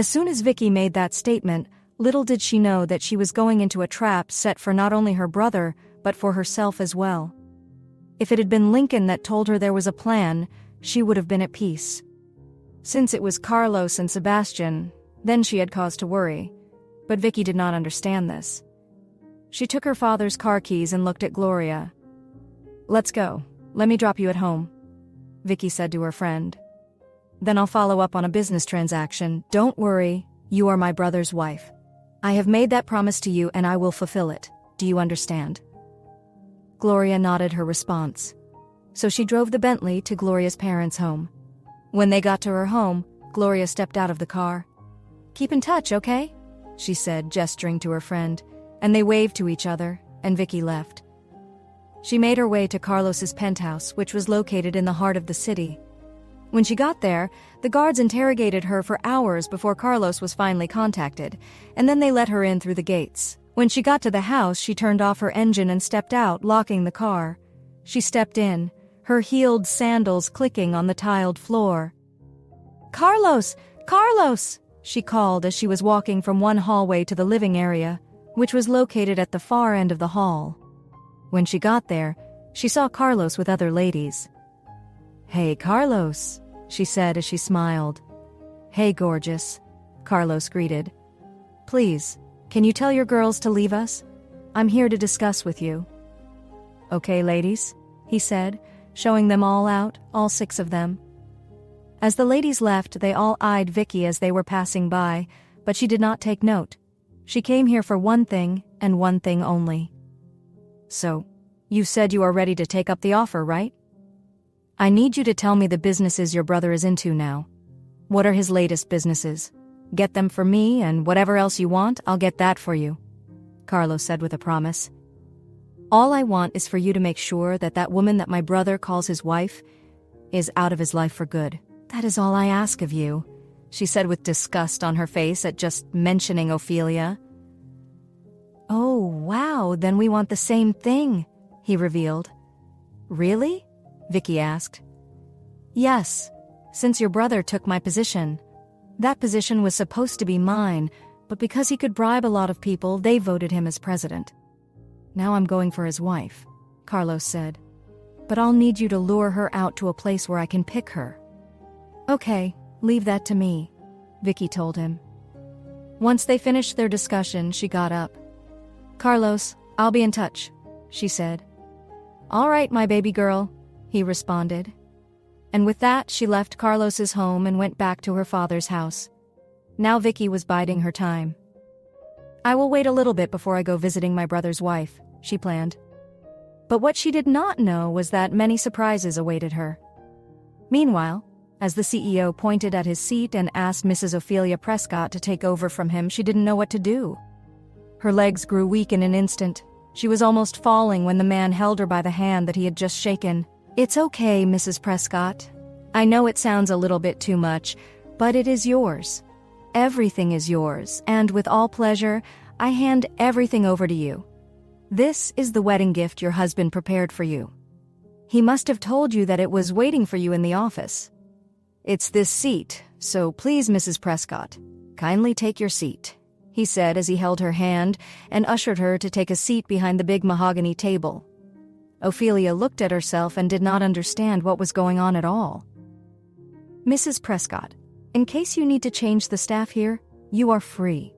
As soon as Vicky made that statement, little did she know that she was going into a trap set for not only her brother, but for herself as well. If it had been Lincoln that told her there was a plan, she would have been at peace. Since it was Carlos and Sebastian, then she had cause to worry. But Vicky did not understand this. She took her father's car keys and looked at Gloria. "Let's go. Let me drop you at home," Vicky said to her friend. "Then I'll follow up on a business transaction. Don't worry, you are my brother's wife. I have made that promise to you and I will fulfill it. Do you understand?" Gloria nodded her response. So she drove the Bentley to Gloria's parents' home. When they got to her home, Gloria stepped out of the car. "Keep in touch, okay?" she said, gesturing to her friend, and they waved to each other, and Vicky left. She made her way to Carlos's penthouse, which was located in the heart of the city. When she got there, the guards interrogated her for hours before Carlos was finally contacted, and then they let her in through the gates. When she got to the house, she turned off her engine and stepped out, locking the car. She stepped in, her heeled sandals clicking on the tiled floor. "Carlos! Carlos!" she called as she was walking from one hallway to the living area, which was located at the far end of the hall. When she got there, she saw Carlos with other ladies. "Hey, Carlos," she said as she smiled. "Hey, gorgeous," Carlos greeted. "Please, can you tell your girls to leave us? I'm here to discuss with you." "Okay, ladies," he said, showing them all out, all 6 of them. As the ladies left, they all eyed Vicky as they were passing by, but she did not take note. She came here for one thing, and one thing only. "So, you said you are ready to take up the offer, right? I need you to tell me the businesses your brother is into now. What are his latest businesses? Get them for me, and whatever else you want, I'll get that for you," Carlos said with a promise. "All I want is for you to make sure that that woman that my brother calls his wife is out of his life for good. That is all I ask of you," she said with disgust on her face at just mentioning Ophelia. "Oh, wow, then we want the same thing," he revealed. "Really?" Vicky asked. "Yes, since your brother took my position. That position was supposed to be mine, but because he could bribe a lot of people, they voted him as president. Now I'm going for his wife," Carlos said. "But I'll need you to lure her out to a place where I can pick her." "Okay, leave that to me," Vicky told him. Once they finished their discussion, she got up. "Carlos, I'll be in touch," she said. "All right, my baby girl," he responded. And with that, she left Carlos's home and went back to her father's house. Now Vicky was biding her time. "I will wait a little bit before I go visiting my brother's wife," she planned. But what she did not know was that many surprises awaited her. Meanwhile, as the CEO pointed at his seat and asked Mrs. Ophelia Prescott to take over from him, she didn't know what to do. Her legs grew weak in an instant. She was almost falling when the man held her by the hand that he had just shaken. "It's okay, Mrs. Prescott. I know it sounds a little bit too much, but it is yours. Everything is yours, and with all pleasure, I hand everything over to you. This is the wedding gift your husband prepared for you. He must have told you that it was waiting for you in the office. It's this seat, so please, Mrs. Prescott, kindly take your seat," he said as he held her hand and ushered her to take a seat behind the big mahogany table. Ophelia looked at herself and did not understand what was going on at all. "Mrs. Prescott, in case you need to change the staff here, you are free.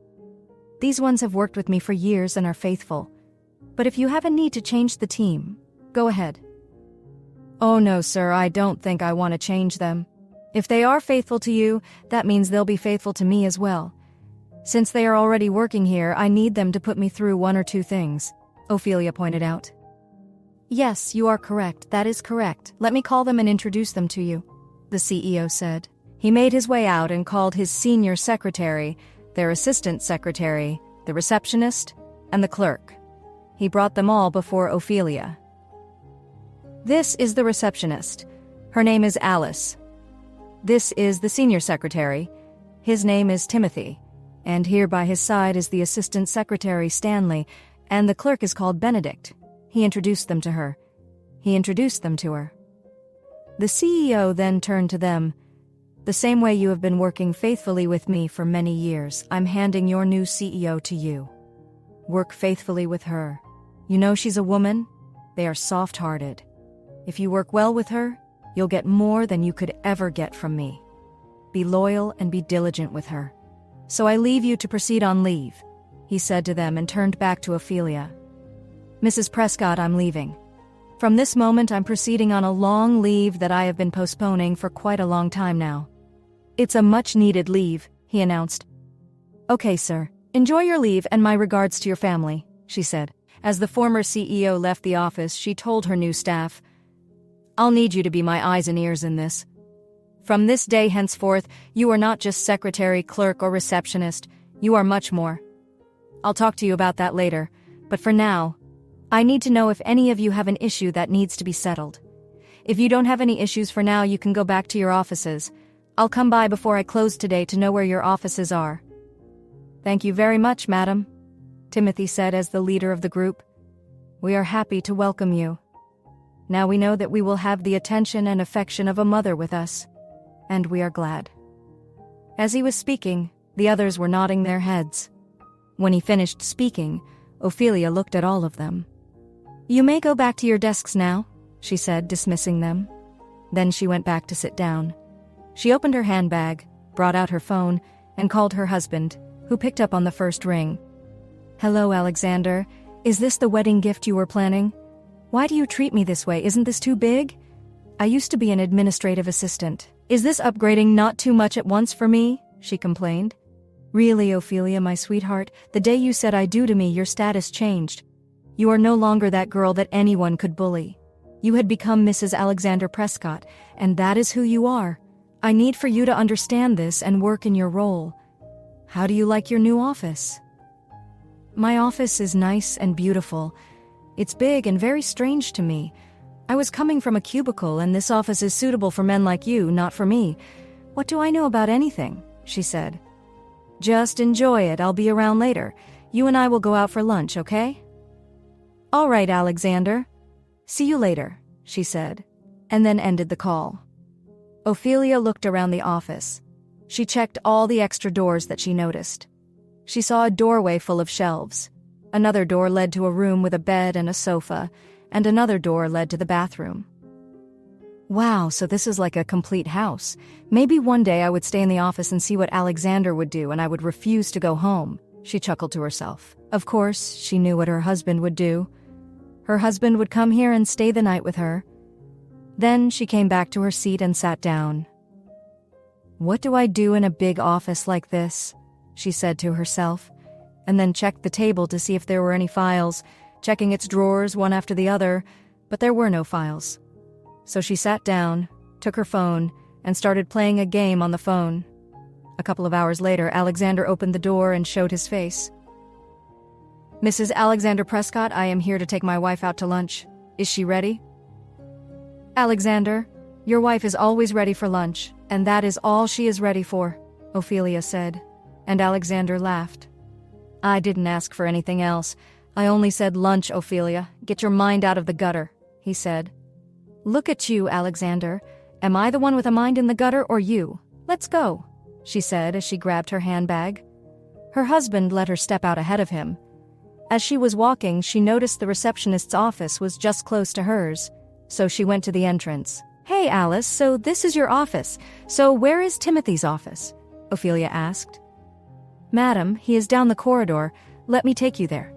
These ones have worked with me for years and are faithful. But if you have a need to change the team, go ahead." "Oh no, sir, I don't think I want to change them. If they are faithful to you, that means they'll be faithful to me as well. Since they are already working here, I need them to put me through 1 or 2 things," Ophelia pointed out. "Yes, you are correct. That is correct. Let me call them and introduce them to you," the CEO said. He made his way out and called his senior secretary, their assistant secretary, the receptionist, and the clerk. He brought them all before Ophelia. "This is the receptionist. Her name is Alice. This is the senior secretary. His name is Timothy. And here by his side is the assistant secretary, Stanley, and the clerk is called Benedict." He introduced them to her. The CEO then turned to them. The same way you have been working faithfully with me for many years, I'm handing your new CEO to you. Work faithfully with her. You know she's a woman? They are soft-hearted. If you work well with her, you'll get more than you could ever get from me. Be loyal and be diligent with her. So I leave you to proceed on leave, he said to them and turned back to Ophelia. Mrs. Prescott, I'm leaving. From this moment I'm proceeding on a long leave that I have been postponing for quite a long time now. It's a much-needed leave, he announced. Okay, sir. Enjoy your leave and my regards to your family, she said. As the former CEO left the office, she told her new staff, I'll need you to be my eyes and ears in this. From this day henceforth, you are not just secretary, clerk, or receptionist. You are much more. I'll talk to you about that later, but for now, I need to know if any of you have an issue that needs to be settled. If you don't have any issues for now, you can go back to your offices. I'll come by before I close today to know where your offices are. Thank you very much, madam, Timothy said as the leader of the group. We are happy to welcome you. Now we know that we will have the attention and affection of a mother with us, and we are glad. As he was speaking, the others were nodding their heads. When he finished speaking, Ophelia looked at all of them. You may go back to your desks now, she said, dismissing them. Then she went back to sit down. She opened her handbag, brought out her phone, and called her husband, who picked up on the first ring. Hello, Alexander. Is this the wedding gift you were planning? Why do you treat me this way? Isn't this too big? I used to be an administrative assistant. Is this upgrading not too much at once for me? She complained. Really, Ophelia, my sweetheart, the day you said I do to me, your status changed. You are no longer that girl that anyone could bully. You had become Mrs. Alexander Prescott, and that is who you are. I need for you to understand this and work in your role. How do you like your new office? My office is nice and beautiful. It's big and very strange to me. I was coming from a cubicle, and this office is suitable for men like you, not for me. What do I know about anything? She said. Just enjoy it. I'll be around later. You and I will go out for lunch, okay? All right, Alexander. See you later, she said, and then ended the call. Ophelia looked around the office. She checked all the extra doors that she noticed. She saw a doorway full of shelves. Another door led to a room with a bed and a sofa, and another door led to the bathroom. Wow, so this is like a complete house. Maybe one day I would stay in the office and see what Alexander would do, and I would refuse to go home, she chuckled to herself. Of course, she knew what her husband would do. Her husband would come here and stay the night with her. Then she came back to her seat and sat down. What do I do in a big office like this? She said to herself, and then checked the table to see if there were any files, checking its drawers one after the other, but there were no files. So she sat down, took her phone, and started playing a game on the phone. A couple of hours later, Alexander opened the door and showed his face. Mrs. Alexander Prescott, I am here to take my wife out to lunch. Is she ready? Alexander, your wife is always ready for lunch, and that is all she is ready for, Ophelia said, and Alexander laughed. I didn't ask for anything else. I only said lunch, Ophelia. Get your mind out of the gutter, he said. Look at you, Alexander. Am I the one with a mind in the gutter or you? Let's go, she said as she grabbed her handbag. Her husband let her step out ahead of him. As she was walking, she noticed the receptionist's office was just close to hers, so she went to the entrance. Hey, Alice, so this is your office. So where is Timothy's office? Ophelia asked. Madam, he is down the corridor. Let me take you there,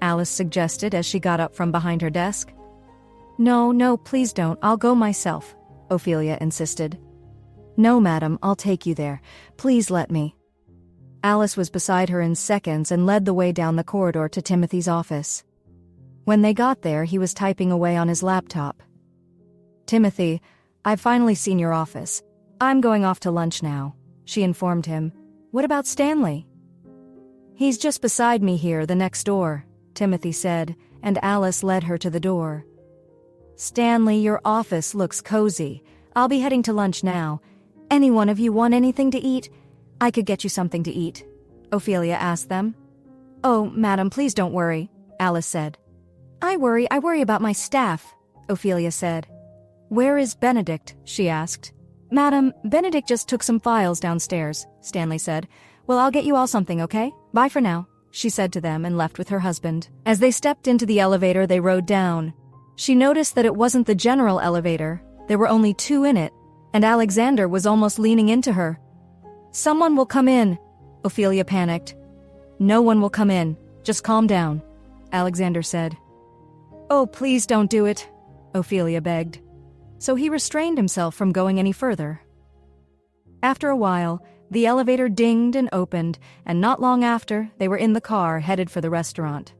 Alice suggested as she got up from behind her desk. No, please don't. I'll go myself, Ophelia insisted. No, madam, I'll take you there. Please let me. Alice was beside her in seconds and led the way down the corridor to Timothy's office. When they got there, he was typing away on his laptop. Timothy, I've finally seen your office. I'm going off to lunch now, she informed him. What about Stanley? He's just beside me here, the next door, Timothy said, and Alice led her to the door. Stanley, your office looks cozy. I'll be heading to lunch now. Any one of you want anything to eat? I could get you something to eat, Ophelia asked them. Oh, madam, please don't worry, Alice said. I worry about my staff, Ophelia said. Where is Benedict? She asked. Madam, Benedict just took some files downstairs, Stanley said. Well, I'll get you all something, okay? Bye for now, she said to them and left with her husband. As they stepped into the elevator, they rode down. She noticed that it wasn't the general elevator. There were only 2 in it, and Alexander was almost leaning into her. Someone will come in, Ophelia panicked. No one will come in. Just calm down, Alexander said. Oh, please don't do it, Ophelia begged. So he restrained himself from going any further. After a while, the elevator dinged and opened, and not long after, they were in the car headed for the restaurant.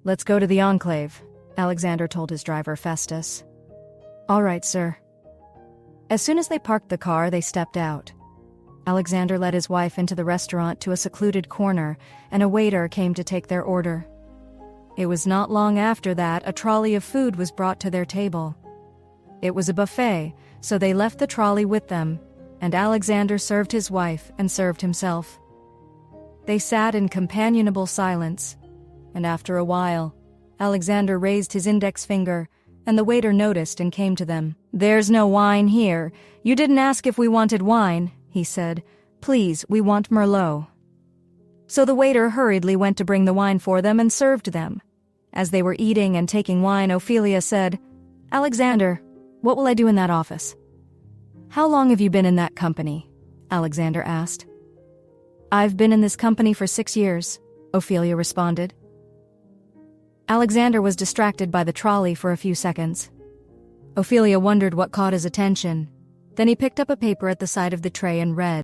Let's go to the Enclave, Alexander told his driver Festus. All right, sir. As soon as they parked the car, they stepped out. Alexander led his wife into the restaurant to a secluded corner, and a waiter came to take their order. It was not long after that a trolley of food was brought to their table. It was a buffet, so they left the trolley with them, and Alexander served his wife and served himself. They sat in companionable silence, and after a while, Alexander raised his index finger, and the waiter noticed and came to them. There's no wine here. You didn't ask if we wanted wine, he said. Please, we want Merlot. So the waiter hurriedly went to bring the wine for them and served them. As they were eating and taking wine, Ophelia said, Alexander, what will I do in that office? How long have you been in that company? Alexander asked. I've been in this company for 6 years, Ophelia responded. Alexander was distracted by the trolley for a few seconds. Ophelia wondered what caught his attention. Then he picked up a paper at the side of the tray and read,